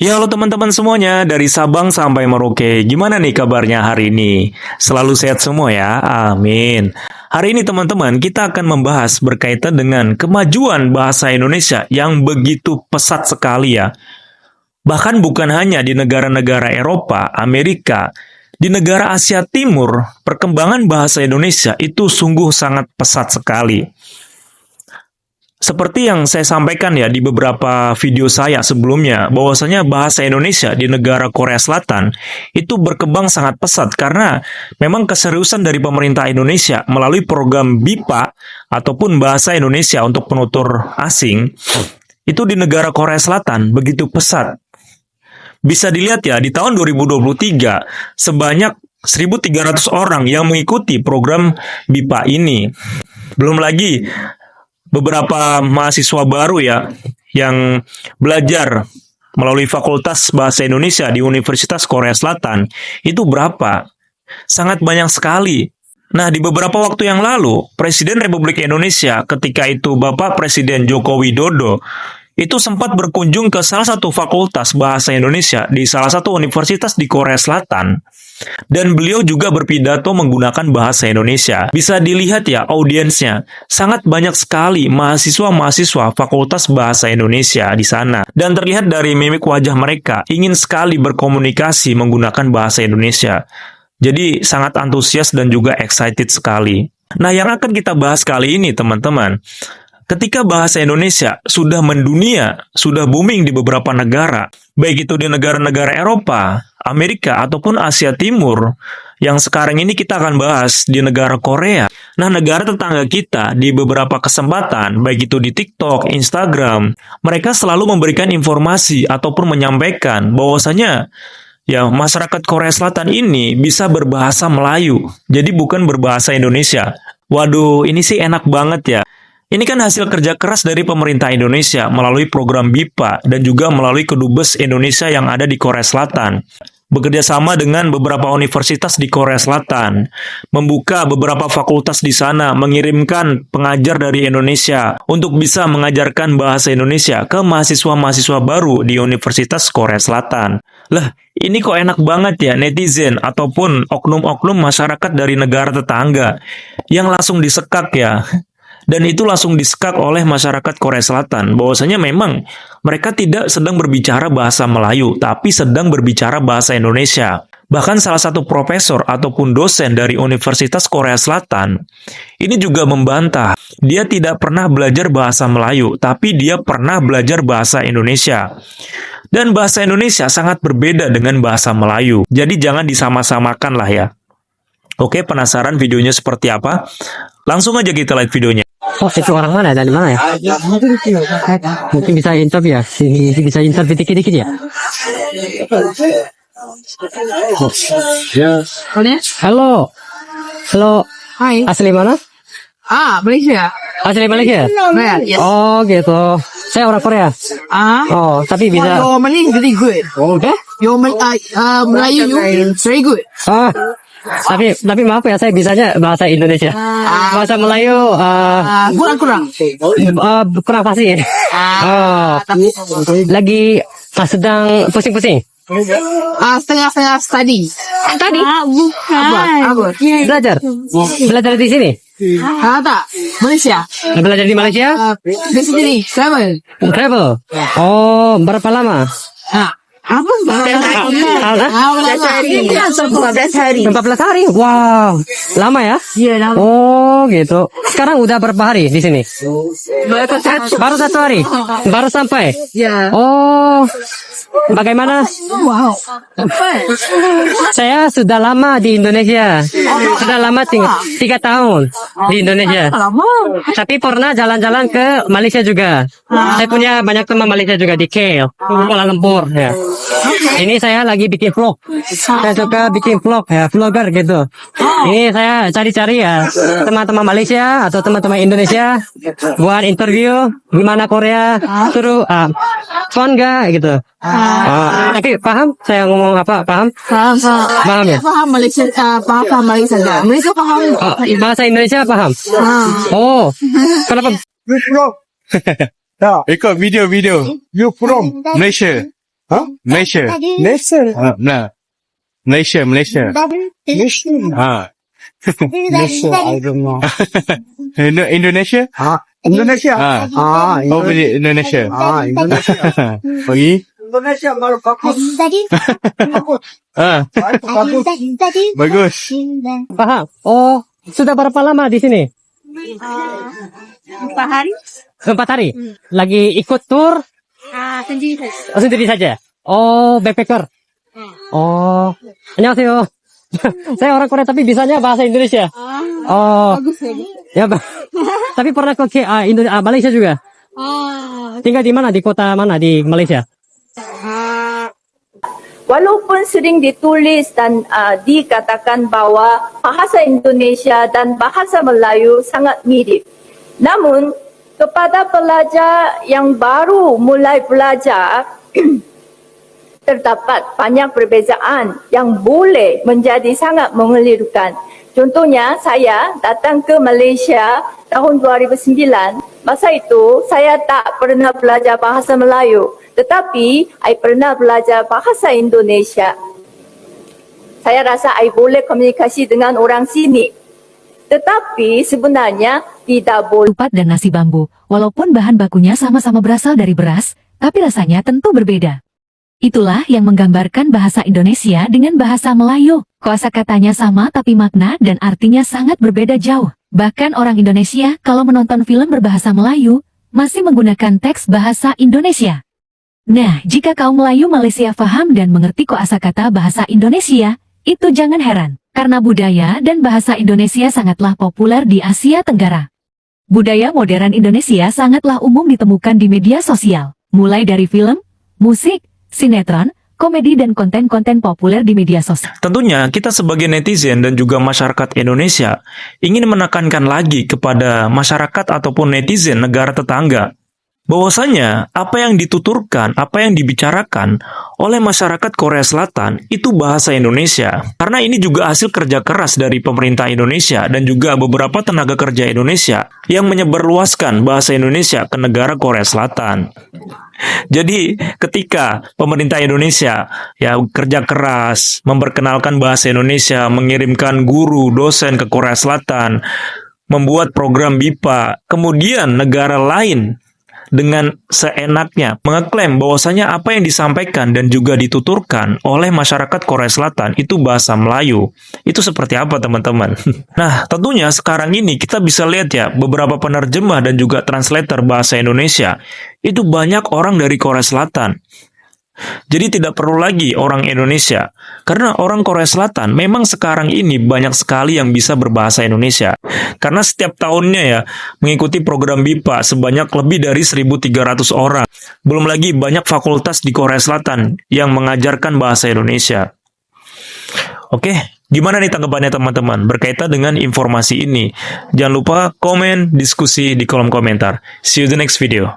Ya, halo teman-teman semuanya, dari Sabang sampai Merauke. Gimana nih kabarnya hari ini? Selalu sehat semua ya, amin. Hari ini teman-teman, kita akan membahas berkaitan dengan kemajuan bahasa Indonesia yang begitu pesat sekali ya. Bahkan bukan hanya di negara-negara Eropa, Amerika, di negara Asia Timur, perkembangan bahasa Indonesia itu sungguh sangat pesat sekali. Seperti yang saya sampaikan ya di beberapa video saya sebelumnya, bahwasanya bahasa Indonesia di negara Korea Selatan itu berkembang sangat pesat karena memang keseriusan dari pemerintah Indonesia melalui program BIPA ataupun Bahasa Indonesia untuk Penutur Asing itu di negara Korea Selatan begitu pesat. Bisa dilihat ya, di tahun 2023 sebanyak 1.300 orang yang mengikuti program BIPA ini. Belum lagi beberapa mahasiswa baru ya yang belajar melalui Fakultas Bahasa Indonesia di Universitas Korea Selatan itu berapa? Sangat banyak sekali. Nah, di beberapa waktu yang lalu, Presiden Republik Indonesia ketika itu Bapak Presiden Joko Widodo itu sempat berkunjung ke salah satu Fakultas Bahasa Indonesia di salah satu universitas di Korea Selatan. Dan beliau juga berpidato menggunakan bahasa Indonesia. Bisa dilihat ya audiensnya, sangat banyak sekali mahasiswa-mahasiswa Fakultas Bahasa Indonesia di sana. Dan terlihat dari mimik wajah mereka, ingin sekali berkomunikasi menggunakan bahasa Indonesia. Jadi sangat antusias dan juga excited sekali. Nah, yang akan kita bahas kali ini teman-teman, ketika bahasa Indonesia sudah mendunia, sudah booming di beberapa negara, baik itu di negara-negara Eropa, Amerika, ataupun Asia Timur, yang sekarang ini kita akan bahas di negara Korea. Nah, negara tetangga kita di beberapa kesempatan, baik itu di TikTok, Instagram, mereka selalu memberikan informasi ataupun menyampaikan bahwasanya ya masyarakat Korea Selatan ini bisa berbahasa Melayu, jadi bukan berbahasa Indonesia. Waduh, ini sih enak banget ya. Ini kan hasil kerja keras dari pemerintah Indonesia melalui program BIPA dan juga melalui Kedubes Indonesia yang ada di Korea Selatan. Bekerja sama dengan beberapa universitas di Korea Selatan, membuka beberapa fakultas di sana, mengirimkan pengajar dari Indonesia untuk bisa mengajarkan bahasa Indonesia ke mahasiswa-mahasiswa baru di Universitas Korea Selatan. Lah, ini kok enak banget ya netizen ataupun oknum-oknum masyarakat dari negara tetangga yang langsung disekak ya. Dan itu langsung disekak oleh masyarakat Korea Selatan, bahwasanya memang mereka tidak sedang berbicara bahasa Melayu, tapi sedang berbicara bahasa Indonesia. Bahkan salah satu profesor ataupun dosen dari Universitas Korea Selatan, ini juga membantah, dia tidak pernah belajar bahasa Melayu, tapi dia pernah belajar bahasa Indonesia. Dan bahasa Indonesia sangat berbeda dengan bahasa Melayu, jadi jangan disama-samakan lah ya. Oke, penasaran videonya seperti apa? Langsung aja kita lihat videonya. Oh, itu orang mana? Dari mana ya? Mungkin bisa interview ya? Bisa interview dikit-dikit ya? Halo. Halo. Hai. Asli mana? Malaysia. Asli Malaysia? Yes. Oh, gitu. Saya orang Korea. Oh, tapi bisa. Your Malay is very good. Eh? Your Melayu you very good. Tapi maaf ya, saya bisanya bahasa Indonesia. Bahasa Melayu Kurang-kurang. kurang fasih. Oh, lagi sedang pusing-pusing. Setengah-setengah study. Tadi Apa? belajar di sini. Tak. Malaysia. Belajar di Malaysia. Di sini. Travel. Travel. Oh, berapa lama? Apa? 14 hari. 14 hari. Wow, lama ya? Ya, lama. Oh, gitu. Sekarang udah berapa hari di sini? Baru 1 hari. Baru sampai. Ya. Oh, bagaimana? Wow. Saya sudah lama di Indonesia. Sudah lama 3 tahun di Indonesia. Lama. Tapi pernah jalan-jalan ke Malaysia juga. Saya punya banyak teman Malaysia juga di KL, Kuala Lumpur. Ya. Ini saya lagi bikin vlog. Saya suka bikin vlog ya, vlogger gitu. Ini saya cari-cari ya teman-teman Malaysia atau teman-teman Indonesia buat interview gimana Korea, suruh fun gak gitu. Tapi paham saya ngomong apa? Paham ya? Paham Malaysia. Paham Malaysia. Malaysia paham. Bahasa Indonesia paham. Oh, kenapa? Ikut video. You from Malaysia. Malaysia. Malaysia. Nah. Malaysia. Malaysia. Malaysia. I don't know. Indonesia? Indonesia. Oh, Indonesia. Indonesia. Pergi. Indonesia baru bagus. Bagus. Paham? Oh, sudah berapa lama di sini? 4 hari. 4 hari. Lagi ikut tur? Sendiri. Oh, sendiri saja. Oh, backpacker. Oh, 안녕하세요. Saya orang Korea tapi bisanya bahasa Indonesia. Oh, Bagus lagi. ya, tapi pernah ke Malaysia juga. Tinggal di mana? Di kota mana di Malaysia? Walaupun sering ditulis dan dikatakan bahwa bahasa Indonesia dan bahasa Melayu sangat mirip. Namun, kepada pelajar yang baru mulai belajar, terdapat banyak perbezaan yang boleh menjadi sangat mengelirukan. Contohnya, saya datang ke Malaysia tahun 2009. Masa itu, saya tak pernah belajar bahasa Melayu. Tetapi, saya pernah belajar bahasa Indonesia. Saya rasa saya boleh komunikasi dengan orang sini. Tetapi, sebenarnya tidak boleh. Ketupat dan nasi bambu, walaupun bahan bakunya sama-sama berasal dari beras, tapi rasanya tentu berbeda. Itulah yang menggambarkan bahasa Indonesia dengan bahasa Melayu. Kosakatanya sama tapi makna dan artinya sangat berbeda jauh. Bahkan orang Indonesia kalau menonton film berbahasa Melayu, masih menggunakan teks bahasa Indonesia. Nah, jika kaum Melayu Malaysia paham dan mengerti kosakata bahasa Indonesia, itu jangan heran. Karena budaya dan bahasa Indonesia sangatlah populer di Asia Tenggara. Budaya modern Indonesia sangatlah umum ditemukan di media sosial. Mulai dari film, musik, sinetron, komedi dan konten-konten populer di media sosial. Tentunya kita sebagai netizen dan juga masyarakat Indonesia ingin menekankan lagi kepada masyarakat ataupun netizen negara tetangga bahwasanya apa yang dituturkan, apa yang dibicarakan oleh masyarakat Korea Selatan itu bahasa Indonesia. Karena ini juga hasil kerja keras dari pemerintah Indonesia dan juga beberapa tenaga kerja Indonesia yang menyebarluaskan bahasa Indonesia ke negara Korea Selatan. Jadi ketika pemerintah Indonesia ya kerja keras memperkenalkan bahasa Indonesia, mengirimkan guru, dosen ke Korea Selatan, membuat program BIPA, kemudian negara lain dengan seenaknya mengeklaim bahwasanya apa yang disampaikan dan juga dituturkan oleh masyarakat Korea Selatan itu bahasa Melayu. Itu seperti apa teman-teman? Nah, tentunya sekarang ini kita bisa lihat ya beberapa penerjemah dan juga translator bahasa Indonesia itu banyak orang dari Korea Selatan. Jadi tidak perlu lagi orang Indonesia, karena orang Korea Selatan memang sekarang ini banyak sekali yang bisa berbahasa Indonesia. Karena setiap tahunnya ya, mengikuti program BIPA sebanyak lebih dari 1.300 orang. Belum lagi banyak fakultas di Korea Selatan yang mengajarkan bahasa Indonesia. Oke, gimana nih tanggapannya teman-teman berkaitan dengan informasi ini? Jangan lupa komen, diskusi di kolom komentar. See you the next video.